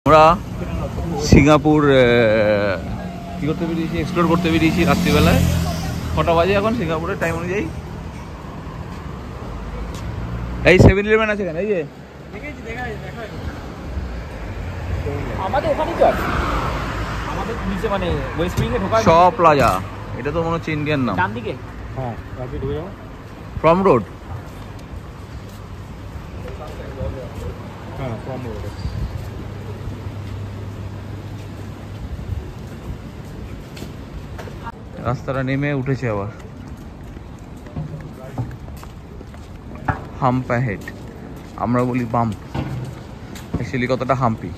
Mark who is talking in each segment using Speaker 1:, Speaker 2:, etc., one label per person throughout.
Speaker 1: আমরা সিঙ্গাপুর কি করতে বেরিয়েছি, এক্সপ্লোর করতে বেরিয়েছি রাত্রিবেলায়। কটা বাজে এখন সিঙ্গাপুরের টাইম অনুযায়ী? এই 7-11 আছে কেন? এই যে
Speaker 2: আমাদের ওখানেই তো আছে, আমাদের নিচে মানে ওয়েস্ট উইং এ ঢোকা
Speaker 1: শ প্লাজা। এটা তো মনে হচ্ছে ইন্ডিয়ান নাম।
Speaker 2: ডান দিকে
Speaker 3: হ্যাঁ রাতে ঢুকে যাও।
Speaker 1: From road.
Speaker 3: হ্যাঁ ফ্রম রোড।
Speaker 1: রাস্তাটা নেমে উঠেছে আবার। হাম্প হেড আমরা বলি বাম্প, অ্যাকচুয়ালি কতটা হাম্পি।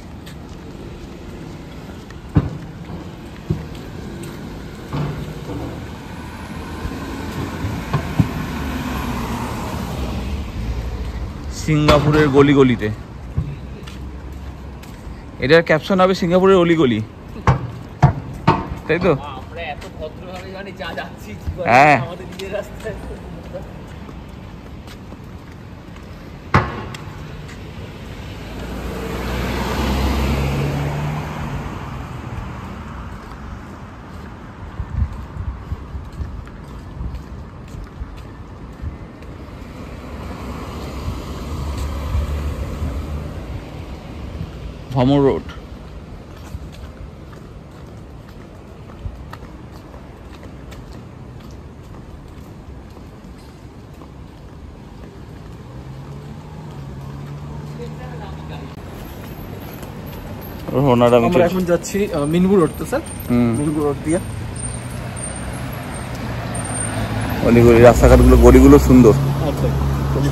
Speaker 1: সিঙ্গাপুরের গলি গলিতে, এটার ক্যাপশন হবে সিঙ্গাপুরের অলিগলি, তাই তো?
Speaker 2: আমরা এত ভদ্রভাবে মানে যা যাচ্ছি
Speaker 1: হ্যাঁ
Speaker 2: আমাদের নিজের রাস্তায়।
Speaker 1: ভমর রোড।
Speaker 2: আমরা এখন যাচ্ছি মিনবু রোড, তো স্যার মিনবু রোড দিয়ে
Speaker 1: অলিগলি রাস্তাঘাটগুলো, গলিগুলো সুন্দর,
Speaker 2: আচ্ছা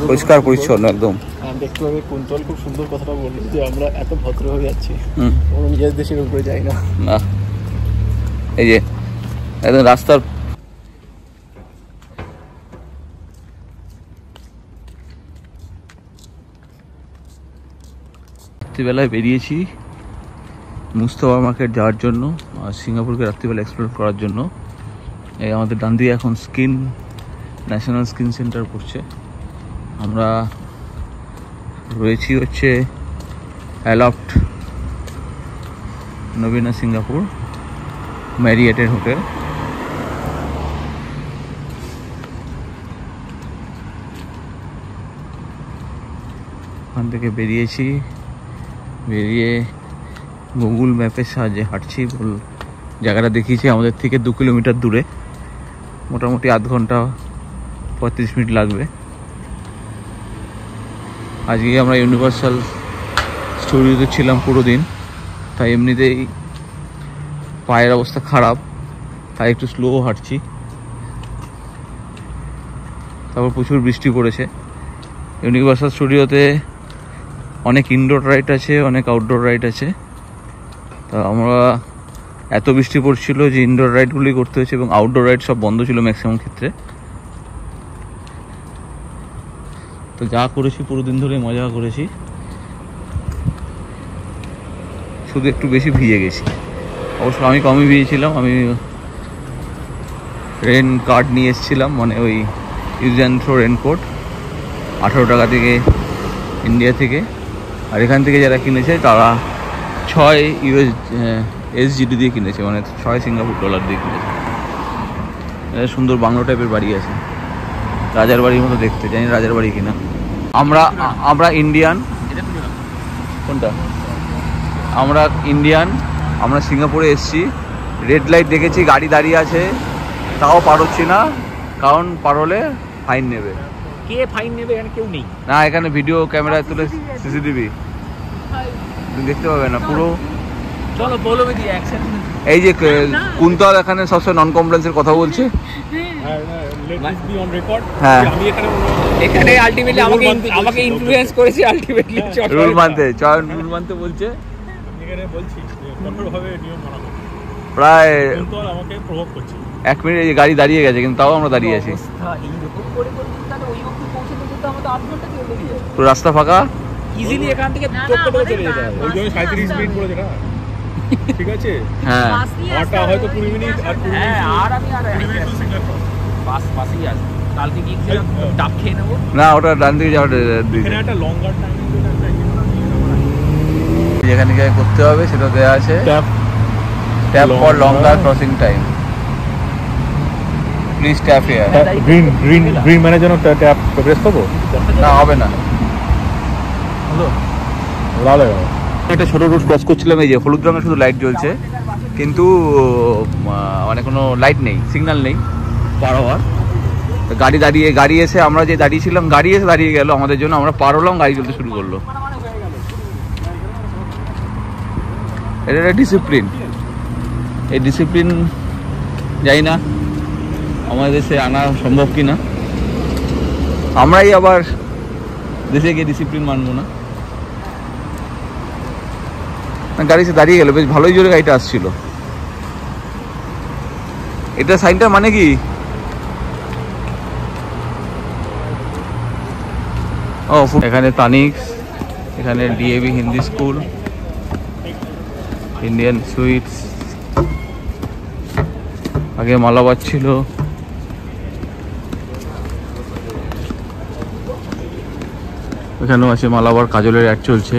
Speaker 1: পরিষ্কার পরিচ্ছন্ন একদম।
Speaker 2: দেখতে পাবে কুন্তল খুব সুন্দর কথাটা বললো যে আমরা এত ভদ্র হয়ে যাচ্ছি, আমরা নিজের দেশের উপরে যাই না।
Speaker 1: না এই যে একদম রাস্তার রাত্রিবেলায় বেরিয়েছি মুস্তাফা মার্কেট যাওয়ার জন্য আর সিঙ্গাপুরকে রাত্রিবেলা এক্সপ্লোর করার জন্য। এই আমাদের ডান দিকে এখন স্কিন ন্যাশনাল স্কিন সেন্টার পড়ছে। আমরা রয়েছি হচ্ছে অ্যালফট নবীনা সিঙ্গাপুর ম্যারিয়েটের হোটেল। ওখান থেকে বেরিয়েছি, বেরিয়ে গুগল ম্যাপের সাহায্যে হাঁটছি। জায়গাটা দেখিয়েছি আমাদের থেকে 2 কিলোমিটার দূরে, মোটামুটি আধ ঘন্টা 35 মিনিট লাগবে। আজকে আমরা ইউনিভার্সাল স্টুডিওতে ছিলাম পুরো দিন, তাই এমনিতেই পায়ের অবস্থা খারাপ, তাই একটু স্লো হাঁটছি। তারপর প্রচুর বৃষ্টি পড়েছে। ইউনিভার্সাল স্টুডিওতে অনেক ইনডোর রাইড আছে, অনেক আউটডোর রাইড আছে। তা আমরা এত বৃষ্টি পড়ছিল যে ইনডোর রাইডগুলি করতে হয়েছে এবং আউটডোর রাইড সব বন্ধ ছিল ম্যাক্সিমাম ক্ষেত্রে। তো যা করেছি পুরো দিন ধরে মজা করেছি, শুধু একটু বেশি ভিজে গেছি। অবশ্য আমি কমই ভিজেছিলাম, আমি রেন কার্ড নিয়ে এসেছিলাম, মানে ওই ইউজ অ্যান্ড থ্রো রেনকোট 18 টাকা থেকে ইন্ডিয়া থেকে। আর এখান থেকে যারা কিনেছে তারা 6 USD দিয়ে কিনেছে, মানে 6 সিঙ্গাপুর ডলার দিয়ে কিনেছে। সুন্দর বাংলো টাইপের বাড়ি আছে, রাজার বাড়ির মতো দেখতে, জানি রাজার বাড়ি কিনা। আমরা ইন্ডিয়ান, কোনটা? আমরা ইন্ডিয়ান, আমরা সিঙ্গাপুরে এসেছি। রেড লাইট দেখেছি, গাড়ি দাঁড়িয়ে আছে, তাও পার হচ্ছি না, কারণ পার হলে ফাইন নেবে।
Speaker 2: কে ফাইন নেবে? এখানে কেউ নেই।
Speaker 1: না, এখানে ভিডিও ক্যামেরায় তুলে সিসিটিভি তুমি দেখতে পাবে না পুরো।
Speaker 2: চলো বলো দি অ্যাকশন।
Speaker 1: এই যে কুন্তল এখানে সবসময় নন কমপ্লেন্সের কথা বলছে। হ্যাঁ,
Speaker 3: আমি
Speaker 2: এখানে আলটিমেটলি আমাকে ইনফ্লুয়েন্স করেছে আলটিমেটলি
Speaker 1: রুল মানতে, চয়ন রুল মানতে বলছে।
Speaker 3: এখানে বলছি কঠোরভাবে নিয়ম মানা হবে।
Speaker 1: প্রায়
Speaker 3: কুন্তল আমাকে প্রভোগ করছে।
Speaker 1: 1 মিনিট এই গাড়ি দাঁড়িয়ে গেছে, কিন্তু তাও আমরা দাঁড়িয়ে আছি।
Speaker 2: এইরকম করে তাহলে ওই অবধি পৌঁছতে যেতে আমাদের 8 ঘন্টা দিয়ে লেগে যায়।
Speaker 1: তো রাস্তা ফাঁকা,
Speaker 2: ইজিলি এখান থেকে টোটো চলে যেতে হবে।
Speaker 3: ওই জন্য 37 মিনিট পড়েছে না, ঠিক আছে?
Speaker 1: হ্যাঁ
Speaker 3: আমারটা হয়তো 20 মিনিট আর 20 মিনিট।
Speaker 2: হ্যাঁ, আর আমি
Speaker 3: 20 মিনিট তো সিঙ্গাপুর
Speaker 2: পাশেই আছে। কালকে গিয়ে ডাব খেয়ে নেবো।
Speaker 1: না, ওটা ডান দিকে যাওয়াটা
Speaker 3: এখানে একটা লঙ্গার টাইমিং যেটা একটা
Speaker 1: যেখানে গিয়ে করতে হবে সেটা দেওয়া আছে,
Speaker 3: tap
Speaker 1: tap for longer crossing time, please tap here.
Speaker 3: Green green green মানে যেন ট্যাপ প্রেস করবো,
Speaker 1: না হবে না,
Speaker 3: লাল হয়ে গেল।
Speaker 1: একটা ছোট রুট ক্রস করছিলাম, এই যে হলুদ রঙের শুধু লাইট জ্বলছে, কিন্তু মানে কোনো লাইট নেই, সিগন্যাল নেই পার হওয়ার। গাড়ি দাঁড়িয়ে, গাড়ি এসে, আমরা যে দাঁড়িয়েছিলাম গাড়ি এসে দাঁড়িয়ে গেল আমাদের জন্য, আমরা পার হলাম, গাড়ি চলতে শুরু করলো। এটা একটা ডিসিপ্লিন, এই ডিসিপ্লিন জানি না আমাদের দেশে আনা সম্ভব কিনা, আমরাই আবার দেশে গিয়ে ডিসিপ্লিন মানবো না। গাড়ি সে দাঁড়িয়ে গেল, বেশ ভালোই জোরে গাড়িটা আসছিল। এটা সাইনটা মানে কি? ও এখানে তানিক্স, এখানে DAV Hindi school, Indian sweets, আগে মালাবাদ ছিল। এখানেও আছে মালাবার, কাজলের অ্যাড চলছে।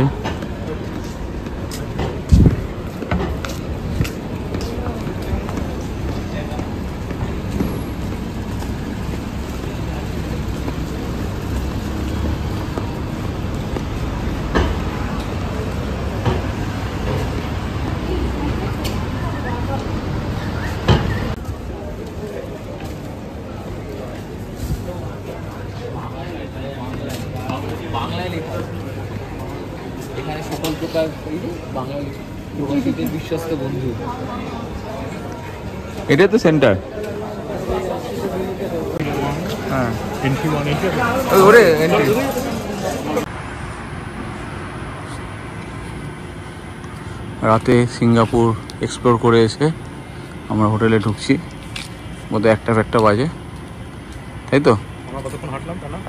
Speaker 4: এখানে সকল প্রকার বাঙালি প্রবাসীদের বিশ্বস্ত বন্ধু।
Speaker 1: এটাই তো সেন্টার। হ্যাঁ
Speaker 3: এন্ট্রি ওয়ান, এন্ট্রি
Speaker 1: ওরে এন্ট্রি। রাতে সিঙ্গাপুর এক্সপ্লোর করে এসে আমরা হোটেলে ঢুকছি, বোধহয় 1টা বাজে, তাই তো?
Speaker 3: আমরা কতক্ষণ হাঁটলাম তা না?